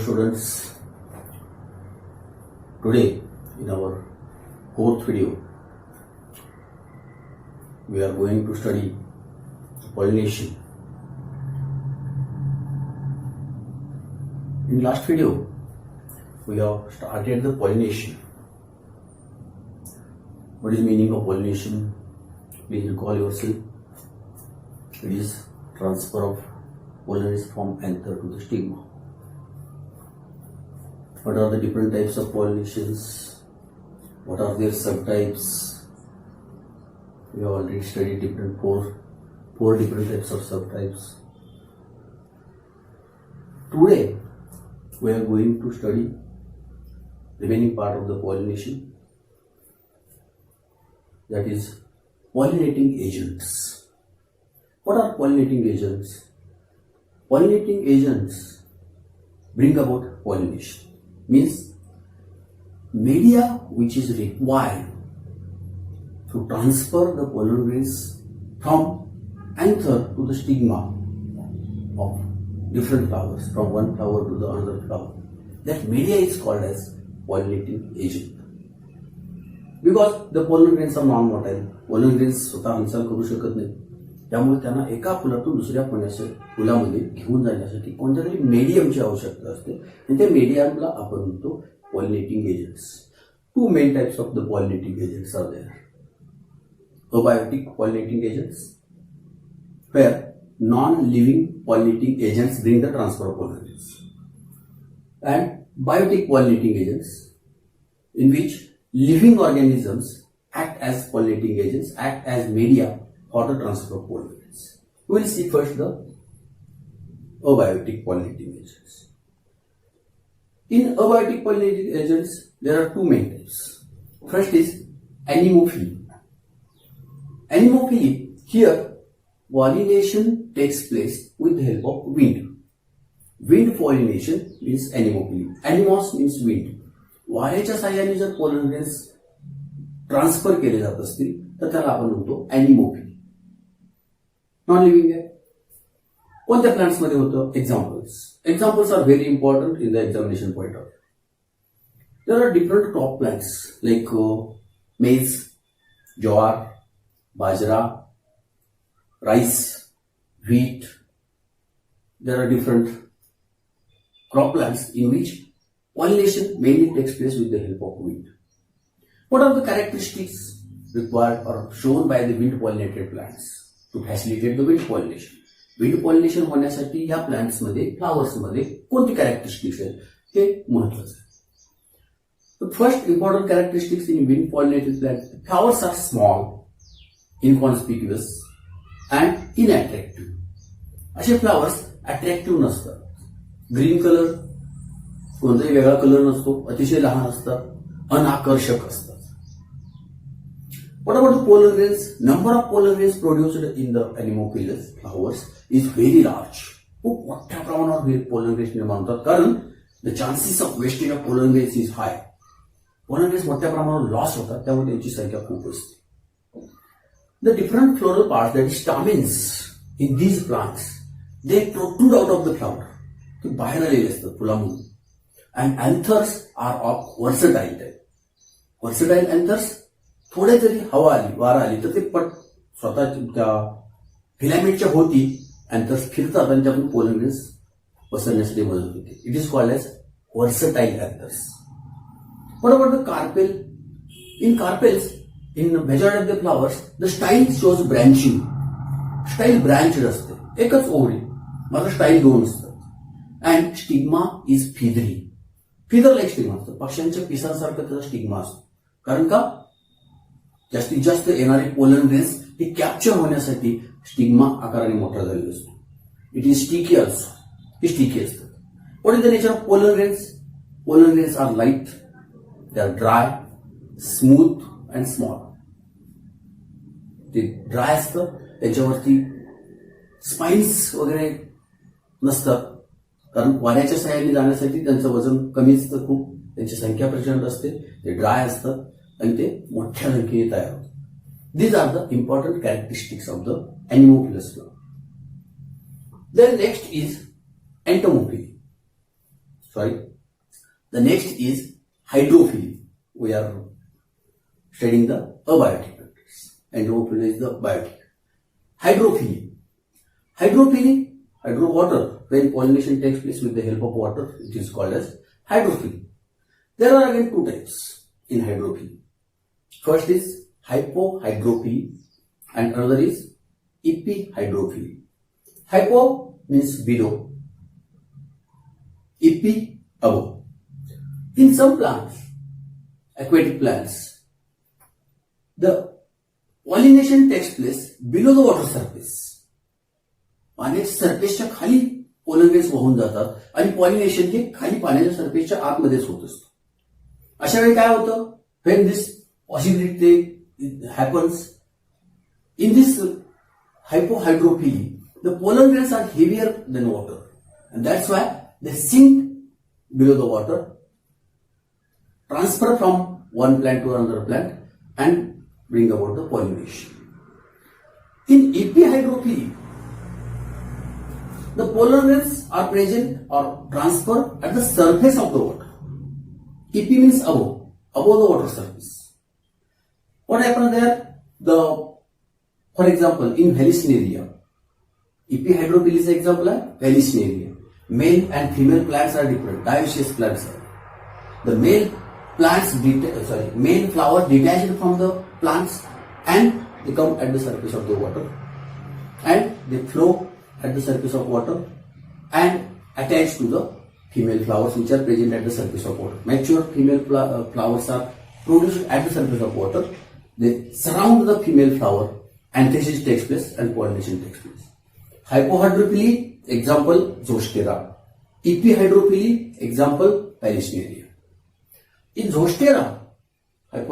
students, today in our fourth video we are going to study pollination. In last video we have started the pollination. What is the meaning of pollination? Please recall yourself. It is transfer of pollen from anther to the stigma. What are the different types of pollinations? What are their subtypes? We have already studied four different types of subtypes. Today we are going to study the remaining part of the pollination, that is pollinating agents. What are pollinating agents? Pollinating agents bring about pollination. Means media which is required to transfer the pollen grains from anther to the stigma of different flowers, from one flower to the another flower. That media is called as pollinating agent. Because the pollen grains are non-motile, pollen grains स्वतः हालचाल करू शकत नाही, त्यामुळे त्यांना एका फुलातून दुसऱ्या फुलामध्ये घेऊन जाण्यासाठी कोणत्या तरी मीडियमची आवश्यकता असते आणि त्या मीडियमला आपण म्हणतो pollinating agents. Two main types of the pollinating agents are there. Abiotic pollinating agents, where non-living pollinating agents bring the transfer of pollen grains, and biotic pollinating agents, in which living organisms act as pollinating agents, act as media for the transfer of pollen grains. We will see first the abiotic pollinating agents. In abiotic pollinating agents, there are two main types. First is anemophily. Anemophily, here pollination takes place with the help of wind. Wind pollination means anemophily. Anemos means wind. वाऱ्याच्या साह्याने जर pollen grains transfer केले जात असतील तर त्याला आपण म्हणतो अॅनिमोफिली. नॉन लिव्हिंग आहे. कोणत्या प्लांट्स मध्ये होतं? Examples are very important in the examination point of view. There are different crop plants like maize, jowar, bajra, rice, wheat. There are different crop plants in which pollination mainly takes place with the help of wind. What are the characteristics required or shown by the wind pollinated plants to facilitate the wind pollination? Wind pollination होण्यासाठी ह्या plants मध्ये, flowers मध्ये कोणती characteristics आहेत हे महत्त्वाचं आहे. The first important characteristics in wind pollinated plants: flowers are small, inconspicuous and inattractive. असे flowers attractive नसतात. ग्रीन कलर, कोणताही वेगळा कलर नसतो, अतिशय लहान असतात, अनाकर्षक असतात. What about the pollen grains? Number of pollen grains produced in the anemophilous flowers is very large. खूप मोठ्या प्रमाणावर pollen grains निर्माण होतात, कारण the chances of wastage of pollen grains is high. pollen grains मोठ्या प्रमाणावर लॉस होतात, त्यामुळे त्यांची संख्या खूप असते. The different floral parts, that is stamens in these plants, they protrude out of the flower. ते बाहेर आलेले असतात फुलामधून. And anthers are of versatile type. Versatile anthers, थोडे जरी हवा आली, वारा आली तर ते स्वतः त्या फिलामेंटच्या भोवती अँथर्स फिरतात आणि त्यातून पोलन ग्रेन्स पसरण्यासाठी मदत होते. It is called as versatile anthers. What about the carpel? In carpels, in majority of the flowers, the style shows branching. Style branched असते, एकच ओळी, मात्र स्टाईल दोन असतात. And stigma is feathery. Feather like stigma असतं, पक्ष्यांच्या पिसांसारखं त्याचा stigma असतो. कारण का? जास्तीत जास्त येणारे पोलन ग्रेन्स हे कॅप्चर होण्यासाठी स्टिग्मा आकाराने मोठा झालेला असतो. It is sticky also. हे स्टिकी असतं. What is the nature of pollen grains? Pollen grains are light, they are dry, smooth and small. ते ड्राय असतं, त्याच्यावरती स्पाइन्स वगैरे नसतात, कारण वाऱ्याच्या साह्याने जाण्यासाठी त्यांचं वजन कमी असतं, खूप त्यांची संख्या प्रचंड असते. ते ड्राय असतात आणि ते मोठ्या संख्येने तयार होतात. These are the important characteristics of the anemophilous flower. Then next is entomophily. The next is hydrophily. We are studying the abiotic factors. Entomophily is the biotic. Hydrophily. Hydrowater. When pollination takes place with the help of water, it is called as hydrophily. There are again two types in hydrophily. First is hypohydrophily and another is epihydrophily. Hypo means below, epi above. In some plants, aquatic plants, the pollination takes place below the water surface. पाण्याच्या सरफेसच्या खाली pollen grains वाहून जातात आणि pollination हे खाली पाण्याच्या सरफेसच्या आतमध्येच होत असतं. अशा वेळी काय होतं? when this possibility happens in this hypohydrophily, the pollen grains are heavier than water, and that's why they sink below the water, transfer from one plant to another plant, and bring about the pollination. In epihydrophily, the pollen grains are present or transfer at the surface of the water. Epi means above the water surface. What happens there? For example, in Vallisneria, epihydrophily is example of Vallisneria. Male and female plants are different. Dioecious plants are. The male flowers detached from the plants and they come at the surface of the water and they flow at the surface of water and attach to the female flowers which are present at the surface of water. Mature female flowers are produced at the surface of water. They surround the female flower, anthesis takes place and pollination takes place. Hypohydrophily, example Zostera. Epihydrophily, example Vallisneria. In Zostera, the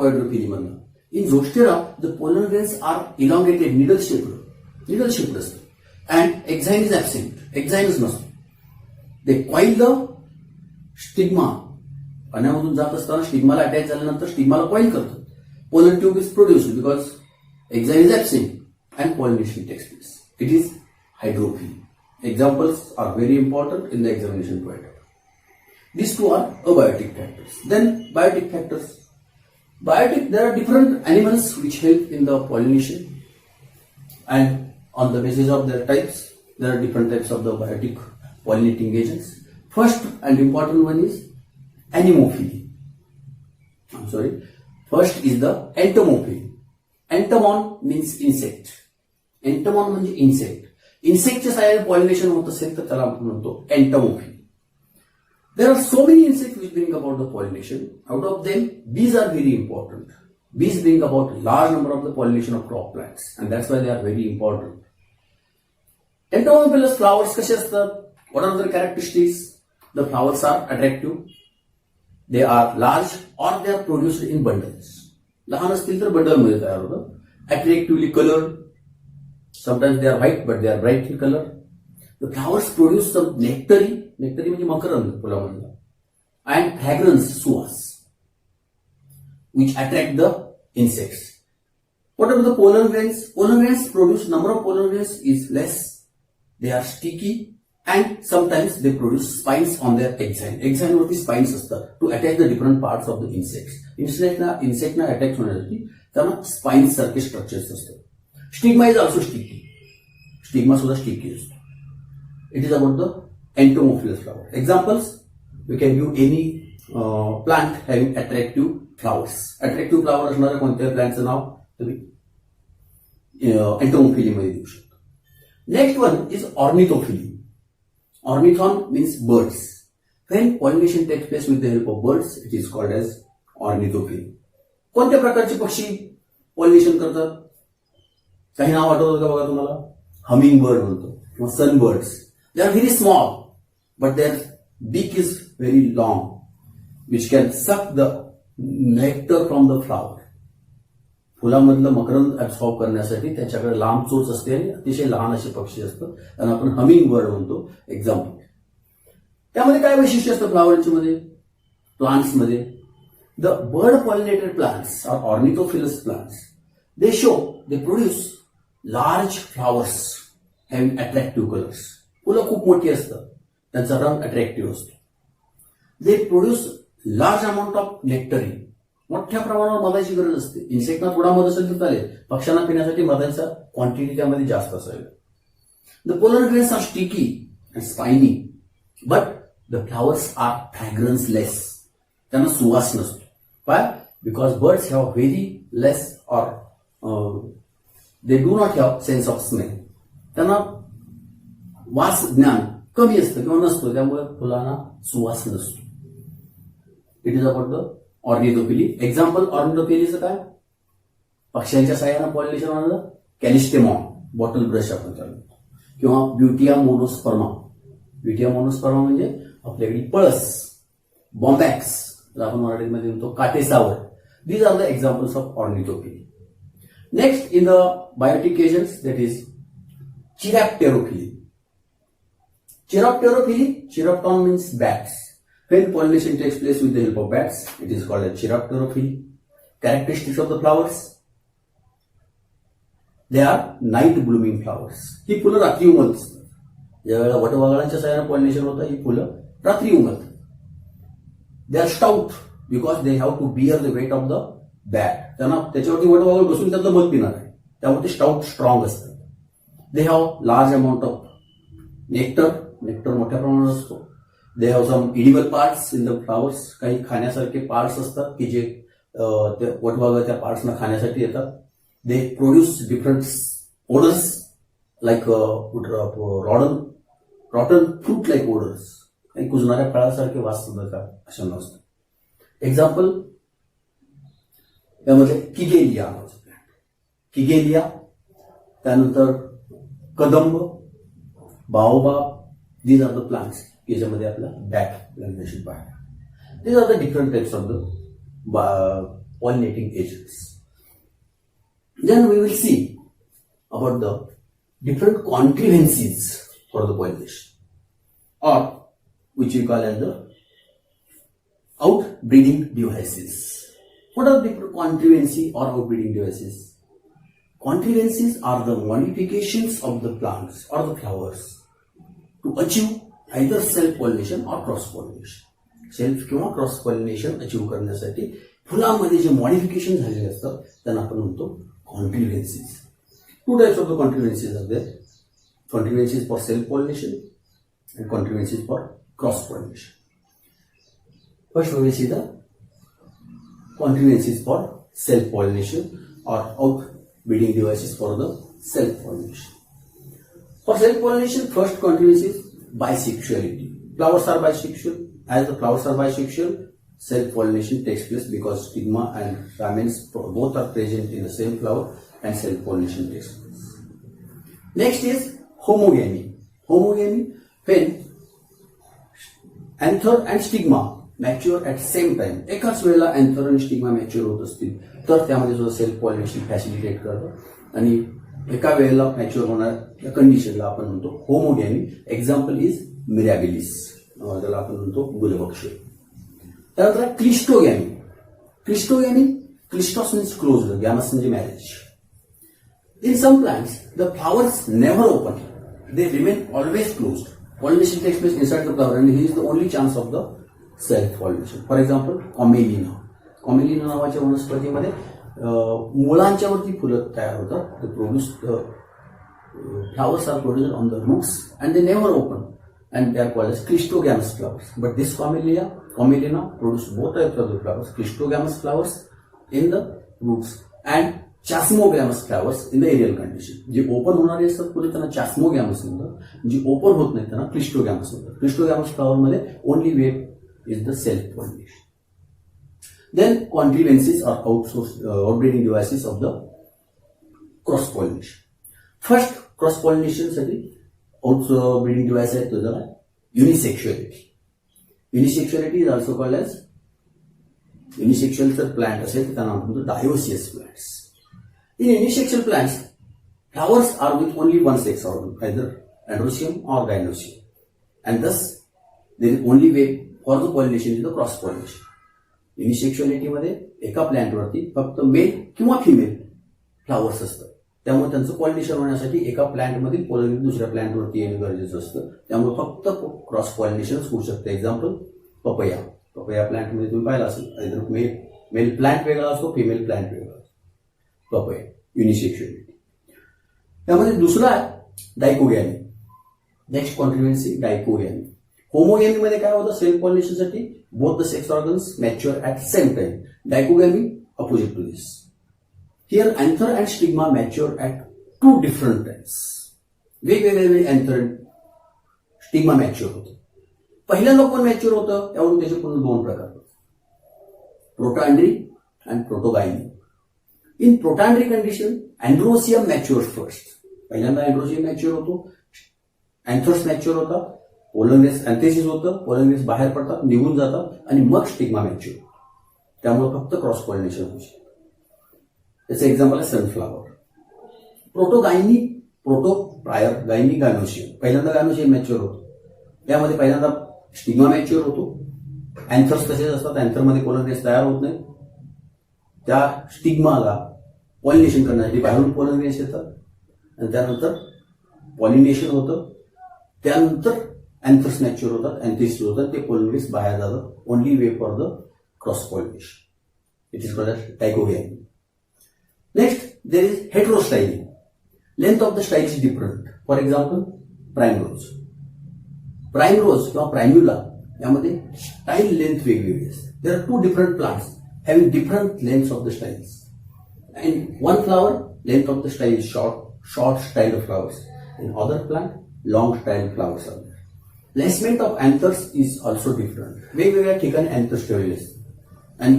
pollen grains are elongated, needle-shaped, and exine is absent. Exine is not. They coil the stigma. पाण्यामधून जात असताना स्टिग्माला attach झाल्यानंतर स्टिग्माला coil करतात. Pollen tube is produced because exine is absent and pollination takes place. It is hydrophily. Examples are very important in the examination point. These two are abiotic factors. Then biotic factors. There are different animals which help in the pollination, and on the basis of their types, there are different types of the biotic pollinating agents. First and important one is anemophily. First is the entomophily. Entomon means insect. Entomon म्हणजे insect. Insectच्या सहाय्याने pollination होत असेल तर त्याला आपण म्हणतो entomophily. There are so many insects which bring about the pollination. Out of them, bees are very important. Bees bring about a large number of the pollination of crop plants, and that's why they are very important. Entomophilous flowers कसे असतात? What are their characteristics? The flowers are attractive. They are large or they are produced in bundles. लहान असतील तर bundle मध्ये तयार होतं. Attractively colored. Sometimes they are white but they are bright in color. The flowers produce some nectary म्हणजे मकरंद फुलामधला, and fragrance, Suvas, which attract the insects. What about the pollen grains? Pollen grains produce, number of pollen grains is less. They are sticky and sometimes they produce spines on their exine. Exine वरती spines असतात to attach the different parts of the insects. Insect ना attach होण्यासाठी त्यांना spines सारखे structures असतात. Stigma is also sticky. Stigma सुद्धा sticky असतो. It is about the entomophilous flower. Examples, we can give any plant having attractive flowers. Attractive flower असणाऱ्या कोणत्याही प्लांटचं नाव तुम्ही entomophily मध्ये देऊ शकता. Next one is ornithophily. Ornithon means birds. When pollination takes place with the help of birds, it is called as ornithophily. कोणत्या प्रकारचे पक्षी pollination करतात? काही नाव आठवतं का बघा तुम्हाला? हमिंग बर्ड म्हणतो किंवा sunbirds. They are very small, but their beak is very long, which can suck the nectar from the flower. फुलामधलं मकरंद ऍब्सॉर्ब करण्यासाठी त्याच्याकडे लांब चोच असते आणि अतिशय लहान असे पक्षी असतात, त्यांना आपण हमिंग बर्ड म्हणतो. एक्झाम्पल. त्यामध्ये काय वैशिष्ट्य असतं फ्लावरच्या मध्ये, प्लांट्स मध्ये? द बर्ड पॉलिनेटेड प्लांट्स और ऑर्निथोफिलस plants, they produce large flowers having attractive colors. फुलं खूप मोठी असतात, त्यांचा रंग अट्रॅक्टिव्ह असतो. They produce large amount of नेक्टरिन. मोठ्या प्रमाणावर मधाची गरज असते. इन्सेक्टना थोडा मध असेल तर चालेल, पक्ष्यांना पिण्यासाठी मधाचा क्वांटिटी त्यामध्ये जास्त असेल. The pollen grains are sticky and spiny but the flowers are fragranceless. त्यांना सुवास नसतो. Why? Because birds have very less or they do not have sense of smell. त्यांना वास ज्ञान कमी असतं किंवा नसतो, त्यामुळे फुलांना सुवास नसतो. It is about the ornithophily. Example ऑर्निथोफिलीचं काय? पक्ष्यांच्या साह्यानं पॉलिनेशन होणारं कॅलिस्टेमॉन, बॉटल ब्रश आपण त्याला, किंवा ब्युटिया मोनोस्पर्मा. ब्युटिया मोनोस्पर्मा म्हणजे आपल्याकडे पळस, बॉम्बॅक्स आपण मराठीमध्ये म्हणतो काटेसावर. These are the examples of ornithophily. Next in the biotic agents that is chiropterophily. Chiropterophilia, chiropton means bats. When pollination takes place with the help of bats, it is called as chiropterophilia. Characteristics of the flowers. They are night blooming flowers. ही फुलं रात्री उमलतात. ज्यावेळेला वटवाघळांच्या साह्याने pollination होतं, ही फुलं रात्री उमलतात. They are stout because they have to bear the weight of the bat. त्यांना त्याच्यावरती वटवाघळ बसून त्यातलं मध पिणार आहे, त्यामुळे ते स्टाउट स्ट्रॉंग असतात. They have large amount of nectar. Nectar मोठ्या प्रमाणात असतो. They have some edible parts in the flowers. काही खाण्यासारखे पार्ट्स असतात की जे वटवाघळ त्या पार्ट्सना खाण्यासाठी येतात. They produce different odours like रॉटन fruit like odours. काही कुजणाऱ्या फळासारखे वास सुद्धा अशा नसतात. एक्झाम्पल यामध्ये किगेलिया नावाचं प्लॅन्ट. किगेलिया, त्यानंतर kadamb, baobab. These are the plants ज्याच्यामध्ये आपला बॅट प्लांटेशन पाहायला. These are the different types of the pollinating agents. Then we will see about the different contrivances for the pollination, or which we call as the outbreeding devices. What are the different contrivancy or outbreeding devices? Contrivances are the modifications of the plants or the flowers to achieve either self pollination or cross pollination. Self किंवा cross pollination achieve करण्यासाठी फुलांमध्ये जे modification झालेले असतात त्यांना आपण म्हणतो contrivances. Two types of the contrivances are there. Contrivances for self pollination and contrivances for cross pollination. First we will see the contrivances for self pollination or outbreeding devices for the self pollination. For self pollination, first contrivancy is bisexuality. Flowers are bisexual. As the flowers are bisexual, self pollination takes place because stigma and stamens both are present in the same flower and self pollination takes place. Next is homogamy. Homogamy, when anther and stigma mature at same time. एकाच वेळेला anther आणि stigma mature होत असतील तर त्यामध्ये सुद्धा self pollination facilitate करतं आणि एका वेळेला मॅच्युअर होणाऱ्या कंडिशनला आपण म्हणतो होमोगॅमी. एक्झाम्पल इज मिरॅबिलिस, त्याला आपण म्हणतो गुलबक्ष. त्यानंतर क्लिस्टोगॅमी. क्लिस्टोगॅमी, क्लिस्टॉस मीन्स क्लोज्ड, गॅमस म्हणजे marriage. In some plants the flowers never open, they remain always closed. Pollination takes place inside the flower and he is the only chance of the self pollination. For example Commelina. Commelina नावाच्या वनस्पतीमध्ये मुळांच्यावरती फुलं तयार होतात. The produce flowers are produced on the roots and they never open and they are called as cleistogamous flowers. But this Commelina produce both types of the flowers, क्लिस्टोगॅमस flowers in the roots and chasmogamous flowers in the aerial condition. जे open होणारे असतात फुले त्यांना चॅस्मोगॅमस म्हणतात, जी open होत नाही त्यांना cleistogamous म्हणतात. Cleistogamous फ्लावरमध्ये only way is the self pollination. Then contrivances are outbreeding devices of the cross pollination. First cross pollination साठी outbreeding device आहे तो जरा unisexuality. Unisexuality is also called as unisexual जर प्लांट असेल तर त्यांना म्हणतो dioecious plants. In unisexual plants, flowers are with only one sex organ, either androecium or gynoecium, and thus there is only way for the pollination is the cross pollination. युनिसेक्शुअलिटी मध्ये एका प्लांटवरती फक्त mail किंवा female flowers असतात, त्यामुळे त्यांचं pollination होण्यासाठी एका प्लांटमधील pollen दुसऱ्या प्लांटवरती येणं गरजेचं असतं. त्यामुळे फक्त क्रॉस पॉलिनेशन होऊ शकतं. एक्झाम्पल पपया प्लांटमध्ये तुम्ही पाहिला असेल, मेल प्लांट वेगळा असतो, फिमेल प्लांट वेगळा असतो. पपया युनिसेक्शुअलिटी. त्यामध्ये दुसरा आहे डायकोगॅमी. नेक्स्ट कॉन्ट्रिब्युएन्सी डायकोगॅमी. होमोगॅमीमध्ये काय होतं, सेल्फ पॉलिनेशनसाठी both the sex organs mature at same time. Dichogamy opposite to this. Here anther and stigma mature at 2 different times. वेगवेगळे अँथर स्टिग्मा मॅच्युअर होतं. पहिल्यांदा कोण मॅच्युअर होतं त्यावरून त्याचे पूर्ण 2 प्रकार होते, protandry and protogyny. In protandry condition androecium mature first. पहिल्यांदा अँड्रोसियम मॅच्युअर होतो, अँथर्स मॅच्युअर होता, पोलन ग्रेन्स अँथेसिस होतं, पोलन ग्रेन्स बाहेर पडतात, निघून जातात आणि मग स्टिग्मा मॅच्युअर. त्यामुळे फक्त क्रॉस पॉलिनेशन होऊ शकतं. त्याचं एक्झाम्पल आहे sunflower. Protogyny, proto prior gyny gynoecium. पहिल्यांदा गायनोशियम मॅच्युअर होतो, त्यामध्ये पहिल्यांदा स्टिग्मा मॅच्युअर होतो. अँथर्स तसेच असतात, अँथरमध्ये पोलन ग्रेन्स तयार होत नाही. त्या स्टिग्माला पॉलिनेशन करण्यासाठी बाहेरून पोलन ग्रेन्स येतात आणि त्यानंतर पॉलिनेशन होतं. त्यानंतर अँथर्स मॅच्युअर होतात, अँथेसिस होतात, ते पोलन ग्रेन्स बाहेर जातात. Only way for the cross pollination. It is called as dichogamy. Next there is heterostyling. Length of the style is different. For example primrose किंवा प्राइम्युला यामध्ये स्टाईल लेंथ वेगवेगळी असते. There are 2 different plants having different lengths of the styles. And one flower length of the style is short style of flowers. In other plant, long style flowers are there. Placement of anthers is also different. वेगवेगळ्या ठिकाणी anthers ठेवलेले असतात. And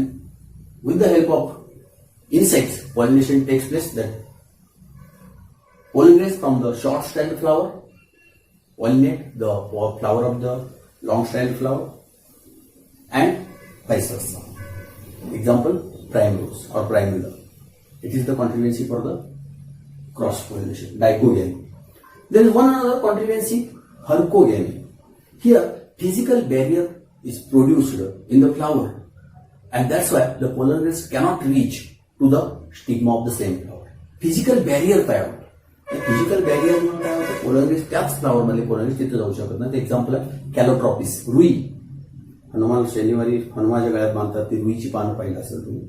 with the help of insects, pollination takes place. That pollen grains from the short style flower pollinate the flower of the long style flower and vice versa. Example, primrose or primula. It is the contribuency for the cross pollination, dichogamy. There is one another contribuency, hercogamy. Here, physical barrier is produced in the flower, and that's why the pollen grains cannot reach to the stigma of the same flower. Physical barrier काय होतं? Physical barrier म्हणून काय होतं, pollen grains त्याच flower मध्ये pollen grains तिथे जाऊ शकत नाही. एक्झाम्पल आहे कॅलोट्रॉपिस, रुई. हनुमान शनिवारी हनुमाच्या गळ्यात बांधतात, ती रुईची पानं पाहिलं असेल तुम्ही.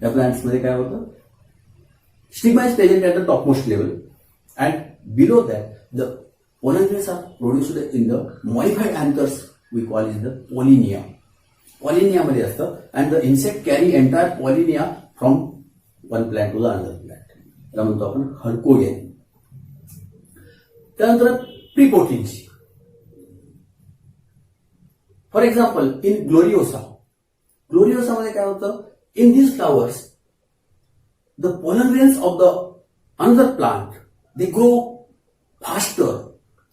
या प्लांट्स मध्ये काय होतं, stigma is present at the topmost level, and below that the pollen grains are produced in the modified anthers. We call it the pollinia. Pollinia मध्ये असतं, and the insect carry entire pollinia from one plant to the another plant. त्याला म्हणतो आपण hercogamy. त्यानंतर प्रीपोटेन्सी. For example in ग्लोरिओसा मध्ये काय होतं, in this flowers the pollen grains of the another plant, they grow faster.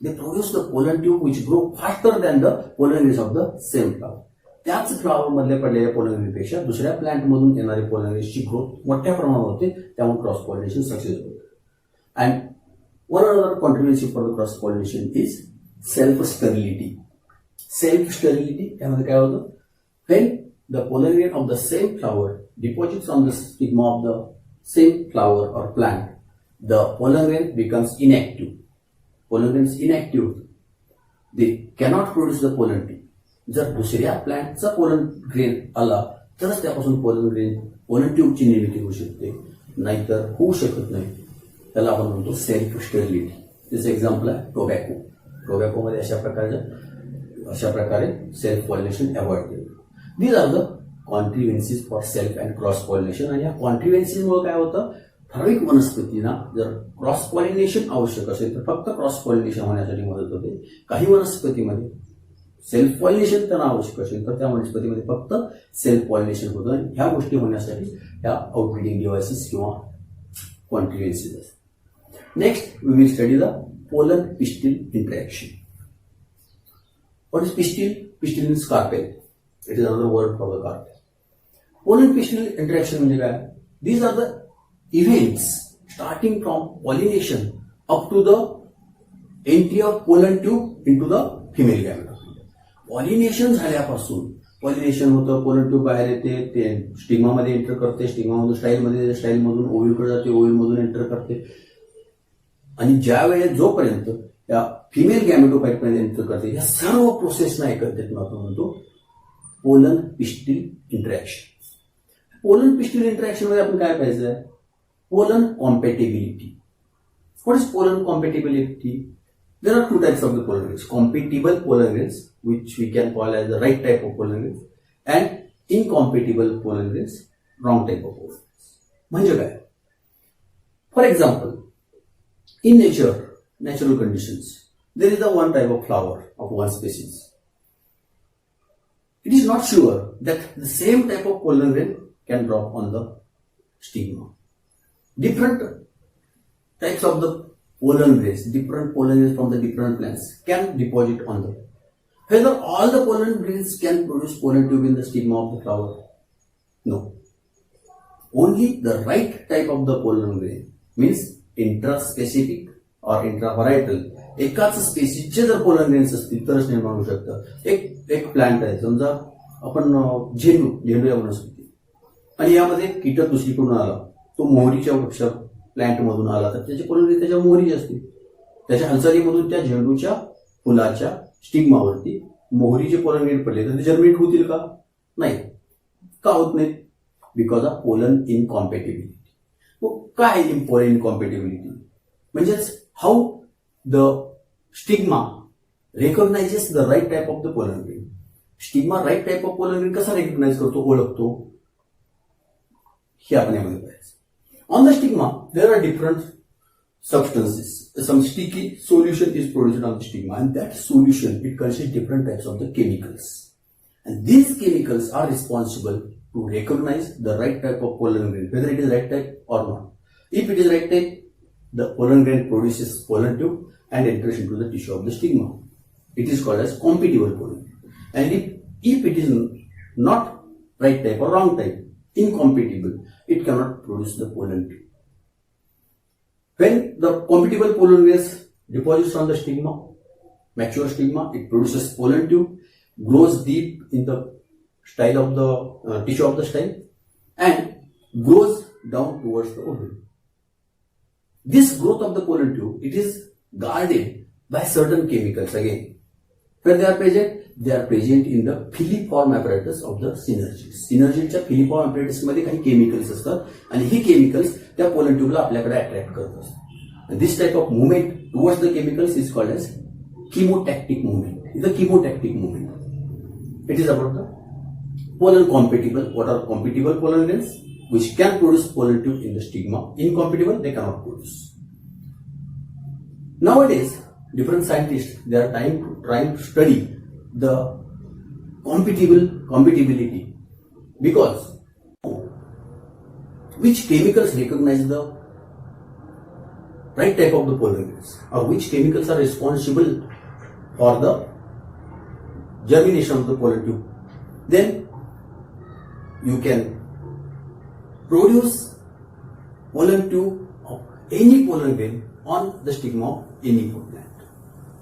They produce the pollen tube which grow faster than the pollen grains of the same flower. त्याच flower मधले पडलेल्या pollen ग्रेनपेक्षा दुसऱ्या plant मधून येणारे pollen ग्रेन्सची growth मोठ्या प्रमाणात होते. त्यामुळे क्रॉस पॉलिनेशन सक्सेस होते. And one other contrivance for the cross pollination is self sterility. त्यामध्ये काय होतं, when the pollen grain of the same flower deposits on the stigma of the same flower or plant, the pollen grain becomes inactive. Pollen grains inactive. They cannot produce the pollen tube. जर दुसऱ्या प्लांटचा pollen grain आला तरच त्यापासून pollen ट्यूबची निर्मिती होऊ शकते, नाहीतर होऊ शकत नाही. त्याला आपण म्हणतो सेल्फ स्टरिलिटी. त्याचं एक्झाम्पल आहे टोबॅकोमध्ये अशा प्रकारे सेल्फ पॉलिनेशन अवॉइड केलं. These are the contrivances for self and cross pollination. आणि या कॉन्ट्रिब्युएन्सीजमुळे काय होतं, ठराविक वनस्पतींना जर क्रॉस पॉलिनेशन आवश्यक असेल तर फक्त क्रॉस पॉलिनेशन होण्यासाठी मदत होते. काही वनस्पतीमध्ये सेल्फ पॉलिनेशन त्यांना आवश्यक असेल तर त्या वनस्पतीमध्ये फक्त सेल्फ पॉलिनेशन होतं. आणि ह्या गोष्टी होण्यासाठी या आउटब्रीडिंग डिव्हाइसेस किंवा कॉन्ट्रिब्युएन्सीज असतात. Next we will study the pollen pistil interaction. What is pistil? Pistil means carpel. It is another word for the carpel. Pollen pistil interaction म्हणजे काय? These are the events starting from pollination up to the entry of pollen tube in to the female gamete. Pollination झाल्यापासून pollination होतं, pollen tube बाहेर येते, ते स्टिग्मामध्ये enter करते, स्टिग्मामधून स्टाईलमध्ये, स्टाईलमधून ओव्ह्यूलकडे जाते, ओव्ह्यूलमधून एंटर करते. आणि ज्या वेळेस जोपर्यंत या फिमेल गॅमेटोफाईटमध्ये एंटर करते, या सर्व प्रोसेसना एकत्रित आपण म्हणतो pollen pistil interaction. Pollen pistil interaction मध्ये आपण काय पाहिजे? Pollen compatibility. What is pollen compatibility? There are two types of the pollen grains: compatible pollen grains, which we can call as the right type of pollen grains, and incompatible pollen grains, wrong type of pollen grains. म्हणजे काय? For example, in nature, natural conditions, there is a one type of flower of one species. It is not sure that the same type of pollen grain can drop on the stigma. Different types of the pollen grains, different pollen grains from the different plants can deposit on them. Whether all the pollen grains can produce pollen tube in the stigma of the flower? No. Only the right type of the pollen grain, means intraspecific or intravarietal. एकाच स्पेसिसचे जर pollen grains असतील तरच निर्माण होऊ शकतं. एक plant आहे, समजा आपण झेंडू या वनस्पती, आणि यामध्ये कीटक दुसरीकडून आला, तो मोहरीच्या वृक्ष प्लांट मधून आला, तर त्याचे पोलन ग्रेन त्याच्या मोहरीचे असतील. त्याच्या हालचालीमधून त्या झेंडूच्या फुलाच्या स्टिग्मावरती मोहरीचे पोलन ग्रेन पडले तर ते जर्मिनेट होतील का? नाही. का होत नाही? Because of pollen incompatibility. काय पोलन इनकॉम्पॅटिबिलिटी? म्हणजेच हाऊ the stigma recognizes the right type of the pollen grain. Stigma right type of pollen grain कसा recognize करतो, ओळखतो, हे आपण यामध्ये पाहायचं. On the stigma there are different substances. Some sticky solution is produced on the stigma, and that solution, it consists different types of the chemicals, and these chemicals are responsible to recognize the right type of pollen grain, whether it is right type or not. If it is right type, the pollen grain produces pollen tube and enters into the tissue of the stigma. It is called as compatible pollen. And if it is not right type or wrong type, incompatible, it cannot produce the pollen tube. When the compatible pollen grains deposits on the stigma, mature stigma, it produces pollen tube, grows deep in the style of the tissue of the style, and grows down towards the ovule. This growth of the pollen tube, it is guarded by certain chemicals again. Where they are present? They are present in the filiform apparatus of the synergids. Synergidच्या filiform apparatus मध्ये काही chemicals असतात आणि ही chemicals त्या pollen tube ला आपल्याकडे attract करत असतात. This type of movement towards the chemicals is called as chemotactic movement. It's a chemotactic movement. It is about the pollen compatible. What are compatible pollen grains? Which can produce pollen tube in the stigma. Incompatible, they cannot produce. Nowadays, different scientists, they are trying to study the compatibility, because which chemicals recognize the right type of the pollen grains, or which chemicals are responsible for the germination of the pollen tube. Then you can produce pollen tube of any pollen grain on the stigma of any plant.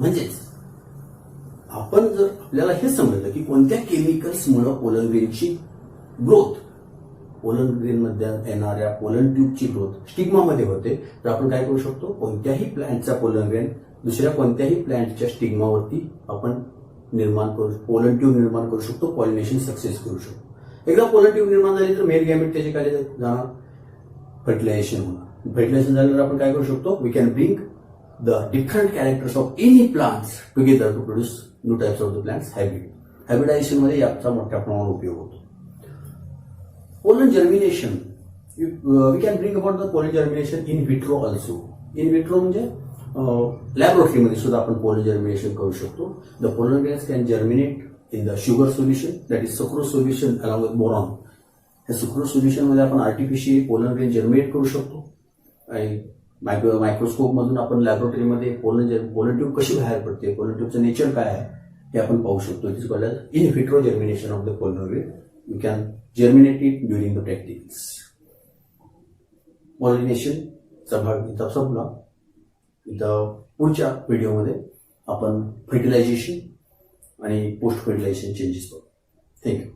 म्हणजेच आपण जर आपल्याला हे समजलं की कोणत्या केमिकल्समुळे pollen ग्रेनची growth, pollen grain मध्ये येणाऱ्या pollen ट्यूबची growth stigma मध्ये होते, तर आपण काय करू शकतो, कोणत्याही प्लांटचा पोलन ग्रेन दुसऱ्या कोणत्याही प्लांटच्या स्टिग्मावरती आपण निर्माण करू, पोलन ट्यूब निर्माण करू शकतो, पॉलिनेशन सक्सेस करू शकतो. एकदा पोलन ट्यूब निर्माण झाली तर मेल गॅमेट त्याचे काय जाणार, फर्टिलायझेशन होणार. फर्टिलायझेशन झाल्यावर आपण काय करू शकतो, we can bring the different characters of any plants together to produce new types of the plants. Hybridization मध्ये याचा मोठ्या प्रमाणावर उपयोग होतो. Pollen germination, we can bring about the pollen germination in vitro also. In vitro म्हणजे लॅबोरेटरीमध्ये सुद्धा आपण पोलन जर्मिनेशन करू शकतो. The pollen grains can germinate in the sugar solution, that is sucrose solution along with boron. या sucrose solution मध्ये आपण artificial pollen grain germinate करू शकतो आणि मायक्रोस्कोप मधून आपण लॅबोरेटरीमध्ये पोलन ट्यूब कशी बाहेर पडते, पोलन ट्यूबचं नेचर काय आहे हे आपण पाहू शकतो. It is called as in vitro germination of the pollen grain. You can germinate it during the practicals. पॉलिनेशनचा भाग इथं संपला. इथं पुढच्या व्हिडिओमध्ये आपण फर्टिलायझेशन आणि पोस्ट फर्टिलायझेशन चेंजेस बघू. थँक्यू.